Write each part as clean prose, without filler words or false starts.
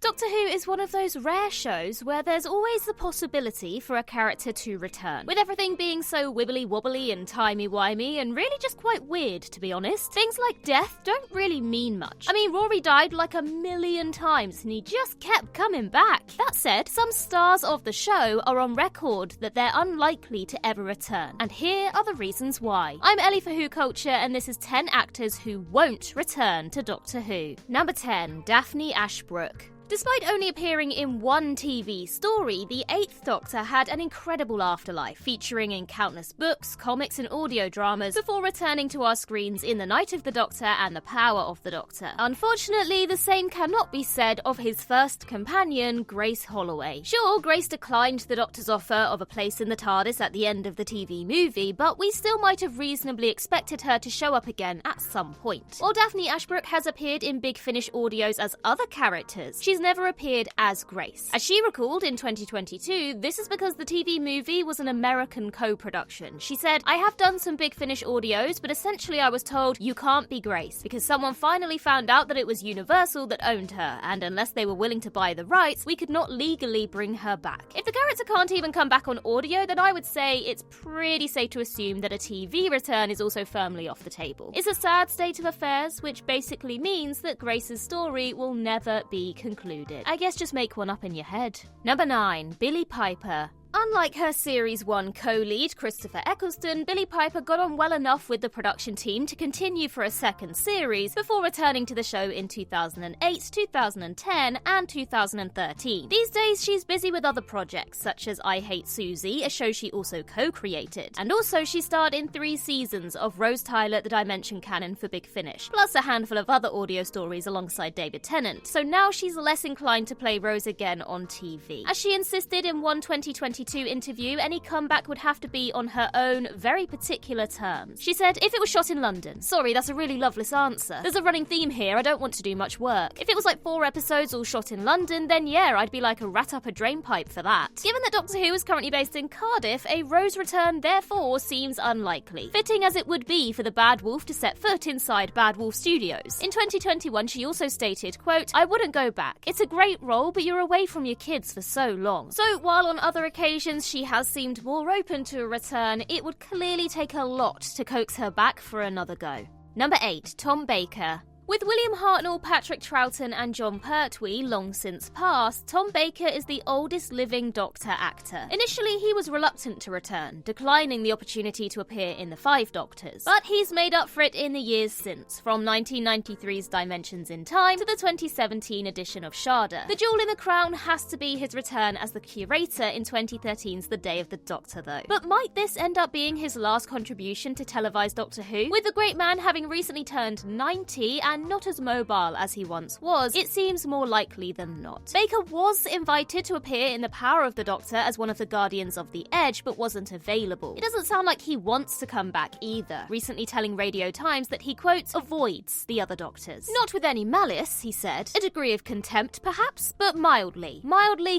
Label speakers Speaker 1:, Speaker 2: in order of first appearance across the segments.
Speaker 1: Doctor Who is one of those rare shows where there's always the possibility for a character to return, with everything being so wibbly-wobbly and timey-wimey and really just quite weird, to be honest. Things like death don't really mean much. I mean, Rory died like 1,000,000 times and he just kept coming back. That said, some stars of the show are on record that they're unlikely to ever return, and here are the reasons why. I'm Ellie for Who Culture, and this is 10 actors who won't return to Doctor Who. Number 10, Daphne Ashbrook. Despite only appearing in one TV story, the 8th Doctor had an incredible afterlife, featuring in countless books, comics and audio dramas before returning to our screens in The Night of the Doctor and The Power of the Doctor. Unfortunately, the same cannot be said of his first companion, Grace Holloway. Sure, Grace declined the Doctor's offer of a place in the TARDIS at the end of the TV movie, but we still might have reasonably expected her to show up again at some point. While Daphne Ashbrook has appeared in Big Finish audios as other characters, she's never appeared as Grace. As she recalled in 2022, this is because the TV movie was an American co-production. She said, "I have done some Big Finish audios, but essentially I was told, you can't be Grace, because someone finally found out that it was Universal that owned her, and unless they were willing to buy the rights, we could not legally bring her back." If the character can't even come back on audio, then I would say it's pretty safe to assume that a TV return is also firmly off the table. It's a sad state of affairs, which basically means that Grace's story will never be concluded. I guess just make one up in your head. Number 9, Billie Piper. Unlike her Series 1 co-lead, Christopher Eccleston, Billie Piper got on well enough with the production team to continue for a second series before returning to the show in 2008, 2010, and 2013. These days, she's busy with other projects, such as I Hate Susie, a show she also co-created. And also, she starred in 3 seasons of Rose Tyler, The Dimension Canon for Big Finish, plus a handful of other audio stories alongside David Tennant. So now she's less inclined to play Rose again on TV. As she insisted in one 2022 interview, any comeback would have to be on her own very particular terms. She said, "If it was shot in London, sorry, that's a really loveless answer. There's a running theme here, I don't want to do much work. If it was like 4 episodes all shot in London, then yeah, I'd be like a rat up a drain pipe for that." Given that Doctor Who is currently based in Cardiff, a Rose return therefore seems unlikely. Fitting as it would be for the Bad Wolf to set foot inside Bad Wolf Studios. In 2021, she also stated, quote, "I wouldn't go back. It's a great role, but you're away from your kids for so long." So while on other occasions she has seemed more open to a return, it would clearly take a lot to coax her back for another go. Number 8, Tom Baker. With William Hartnell, Patrick Troughton and John Pertwee long since passed, Tom Baker is the oldest living Doctor actor. Initially, he was reluctant to return, declining the opportunity to appear in the 5 Doctors. But he's made up for it in the years since, from 1993's Dimensions in Time to the 2017 edition of Shada. The jewel in the crown has to be his return as the curator in 2013's The Day of the Doctor, though. But might this end up being his last contribution to televised Doctor Who? With the great man having recently turned 90 and not as mobile as he once was, it seems more likely than not. Baker was invited to appear in The Power of the Doctor as one of the Guardians of the Edge, but wasn't available. It doesn't sound like he wants to come back either, recently telling Radio Times that he, quote, "avoids the other Doctors." Not with any malice, he said. A degree of contempt, perhaps, but mildly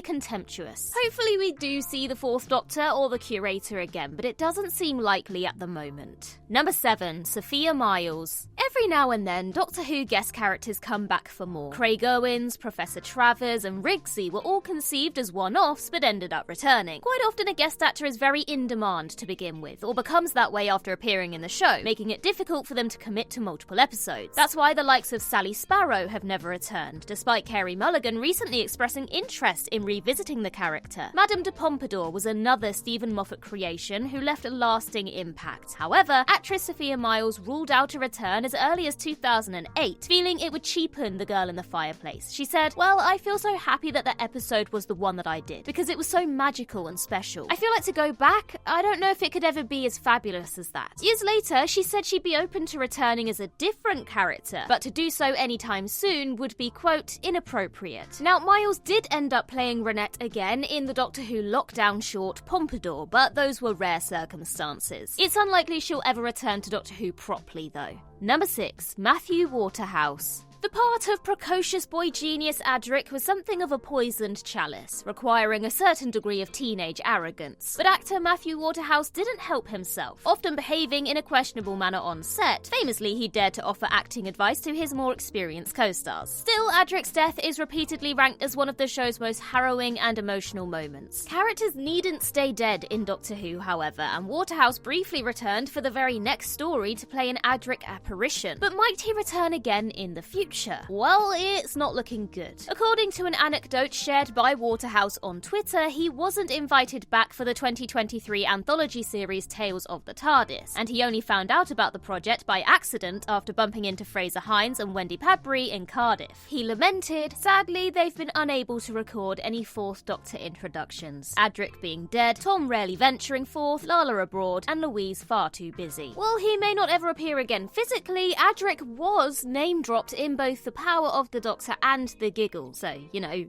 Speaker 1: contemptuous. Hopefully we do see the 4th Doctor or the Curator again, but it doesn't seem likely at the moment. Number 7, Sophia Myles. Every now and then, Doctor Who guest characters come back for more. Craig Owens, Professor Travers, and Rigsy were all conceived as one-offs but ended up returning. Quite often a guest actor is very in demand to begin with, or becomes that way after appearing in the show, making it difficult for them to commit to multiple episodes. That's why the likes of Sally Sparrow have never returned, despite Carey Mulligan recently expressing interest in revisiting the character. Madame de Pompadour was another Stephen Moffat creation who left a lasting impact. However, actress Sophia Myles ruled out a return as early as 2008, feeling it would cheapen The Girl in the Fireplace. She said, "Well, I feel so happy that the episode was the one that I did, because it was so magical and special. I feel like to go back, I don't know if it could ever be as fabulous as that." Years later, she said she'd be open to returning as a different character, but to do so anytime soon would be, quote, "inappropriate." Now, Myles did end up playing Renette again in the Doctor Who lockdown short Pompadour, but those were rare circumstances. It's unlikely she'll ever return to Doctor Who properly, though. Number 6, Matthew Waterhouse. The part of precocious boy genius Adric was something of a poisoned chalice, requiring a certain degree of teenage arrogance. But actor Matthew Waterhouse didn't help himself, often behaving in a questionable manner on set. Famously, he dared to offer acting advice to his more experienced co-stars. Still, Adric's death is repeatedly ranked as one of the show's most harrowing and emotional moments. Characters needn't stay dead in Doctor Who, however, and Waterhouse briefly returned for the very next story to play an Adric apparition. But might he return again in the future? Well, it's not looking good. According to an anecdote shared by Waterhouse on Twitter, he wasn't invited back for the 2023 anthology series Tales of the TARDIS, and he only found out about the project by accident after bumping into Fraser Hines and Wendy Padbury in Cardiff. He lamented, "Sadly, they've been unable to record any fourth Doctor introductions. Adric being dead, Tom rarely venturing forth, Lala abroad, and Louise far too busy." While he may not ever appear again physically, Adric was name-dropped in both The Power of the Doctor and The Giggle, so,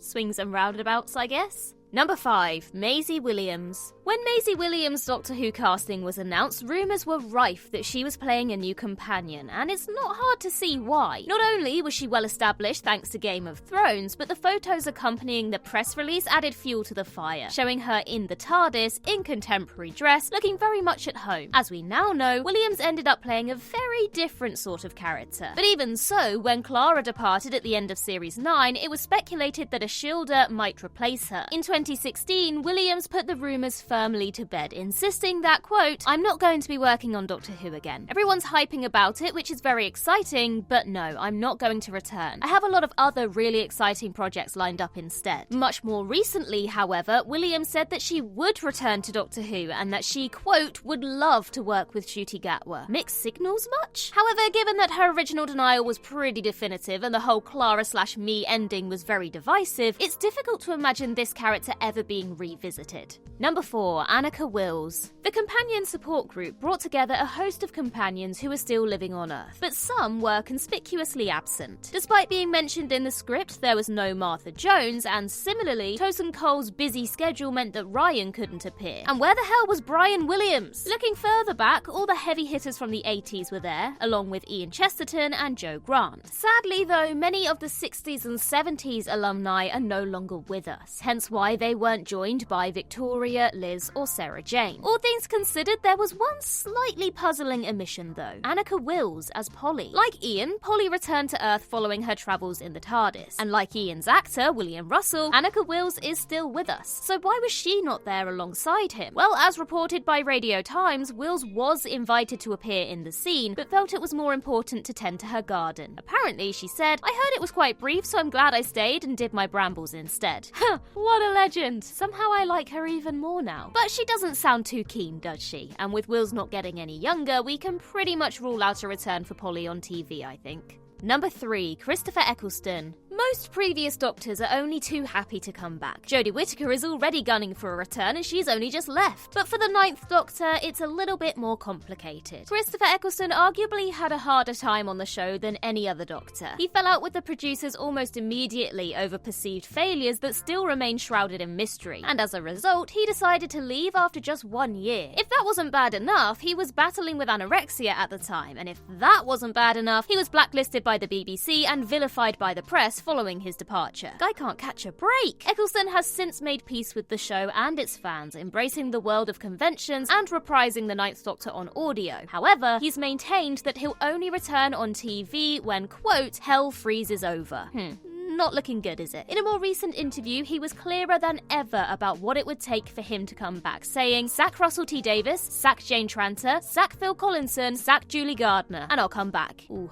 Speaker 1: swings and roundabouts, I guess. Number 5. Maisie Williams. When Maisie Williams' Doctor Who casting was announced, rumours were rife that she was playing a new companion, and it's not hard to see why. Not only was she well established thanks to Game of Thrones, but the photos accompanying the press release added fuel to the fire, showing her in the TARDIS, in contemporary dress, looking very much at home. As we now know, Williams ended up playing a very different sort of character. But even so, when Clara departed at the end of Series 9, it was speculated that Ashilda might replace her. In 2016, Williams put the rumours firmly to bed, insisting that, quote, "I'm not going to be working on Doctor Who again. Everyone's hyping about it, which is very exciting, but no, I'm not going to return. I have a lot of other really exciting projects lined up instead." Much more recently, however, Williams said that she would return to Doctor Who and that she, quote, "would love to work with Ncuti Gatwa." Mixed signals much? However, given that her original denial was pretty definitive and the whole Clara/me ending was very divisive, it's difficult to imagine this character ever being revisited. Number 4. Annika Wills. The Companion Support Group brought together a host of companions who were still living on Earth, but some were conspicuously absent. Despite being mentioned in the script, there was no Martha Jones, and similarly, Tosin Cole's busy schedule meant that Ryan couldn't appear. And where the hell was Brian Williams? Looking further back, all the heavy hitters from the 80s were there, along with Ian Chesterton and Joe Grant. Sadly, though, many of the 60s and 70s alumni are no longer with us, hence why they weren't joined by Victoria, Liz, or Sarah Jane. All things considered, there was one slightly puzzling omission though: Annika Wills as Polly. Like Ian, Polly returned to Earth following her travels in the TARDIS. And like Ian's actor, William Russell, Annika Wills is still with us. So why was she not there alongside him? Well, as reported by Radio Times, Wills was invited to appear in the scene, but felt it was more important to tend to her garden. Apparently, she said, "I heard it was quite brief, so I'm glad I stayed and did my brambles instead." What a legend. Somehow I like her even more now. But she doesn't sound too keen, does she? And with Wills not getting any younger, we can pretty much rule out a return for Polly on TV, I think. Number 3. Christopher Eccleston. Most previous Doctors are only too happy to come back. Jodie Whittaker is already gunning for a return and she's only just left. But for the 9th Doctor, it's a little bit more complicated. Christopher Eccleston arguably had a harder time on the show than any other Doctor. He fell out with the producers almost immediately over perceived failures that still remain shrouded in mystery. And as a result, he decided to leave after just 1 year. If that wasn't bad enough, he was battling with anorexia at the time. And if that wasn't bad enough, he was blacklisted by the BBC and vilified by the press following his departure. Guy can't catch a break. Eccleston has since made peace with the show and its fans, embracing the world of conventions and reprising the 9th Doctor on audio. However, he's maintained that he'll only return on TV when, quote, "hell freezes over." Not looking good, is it? In a more recent interview, he was clearer than ever about what it would take for him to come back, saying, "Sack Russell T Davis, sack Jane Tranter, sack Phil Collinson, sack Julie Gardner, and I'll come back." Ooh.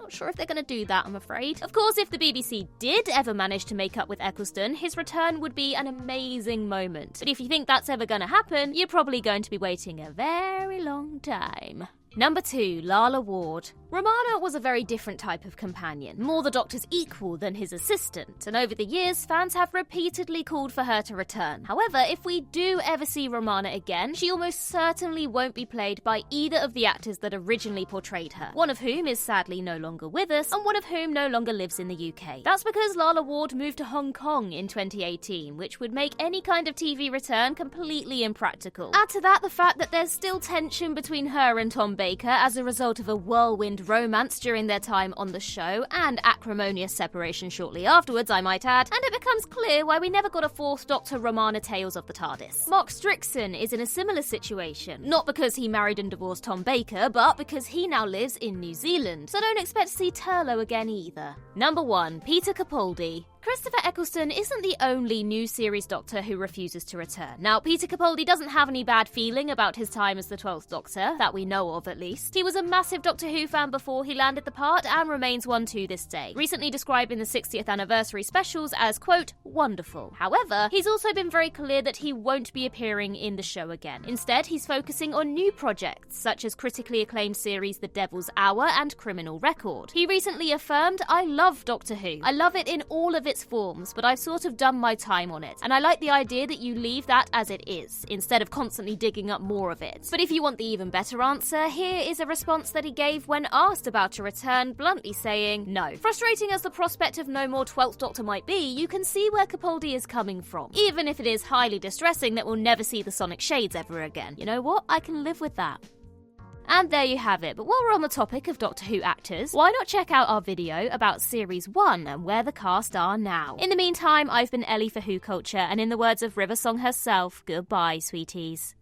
Speaker 1: Not sure if they're going to do that, I'm afraid. Of course, if the BBC did ever manage to make up with Eccleston, his return would be an amazing moment. But if you think that's ever going to happen, you're probably going to be waiting a very long time. Number 2, Lala Ward. Romana was a very different type of companion, more the Doctor's equal than his assistant, and over the years, fans have repeatedly called for her to return. However, if we do ever see Romana again, she almost certainly won't be played by either of the actors that originally portrayed her, one of whom is sadly no longer with us, and one of whom no longer lives in the UK. That's because Lala Ward moved to Hong Kong in 2018, which would make any kind of TV return completely impractical. Add to that the fact that there's still tension between her and Tom Baker as a result of a whirlwind romance during their time on the show, and acrimonious separation shortly afterwards, I might add, and it becomes clear why we never got a fourth Doctor Romana Tales of the TARDIS. Mark Strickson is in a similar situation, not because he married and divorced Tom Baker, but because he now lives in New Zealand, so don't expect to see Turlough again either. Number 1. Peter Capaldi. Christopher Eccleston isn't the only new series Doctor who refuses to return. Now, Peter Capaldi doesn't have any bad feeling about his time as the 12th Doctor, that we know of at least. He was a massive Doctor Who fan before he landed the part and remains one to this day, recently describing the 60th anniversary specials as, quote, wonderful. However, he's also been very clear that he won't be appearing in the show again. Instead, he's focusing on new projects, such as critically acclaimed series The Devil's Hour and Criminal Record. He recently affirmed, I love Doctor Who. I love it in all of its forms, but I've sort of done my time on it, and I like the idea that you leave that as it is, instead of constantly digging up more of it. But if you want the even better answer, here is a response that he gave when asked about a return, bluntly saying, no. Frustrating as the prospect of no more 12th Doctor might be, you can see where Capaldi is coming from, even if it is highly distressing that we'll never see the Sonic Shades ever again. You know what? I can live with that. And there you have it, but while we're on the topic of Doctor Who actors, why not check out our video about Series 1 and where the cast are now. In the meantime, I've been Ellie for Who Culture, and in the words of River Song herself, goodbye, sweeties.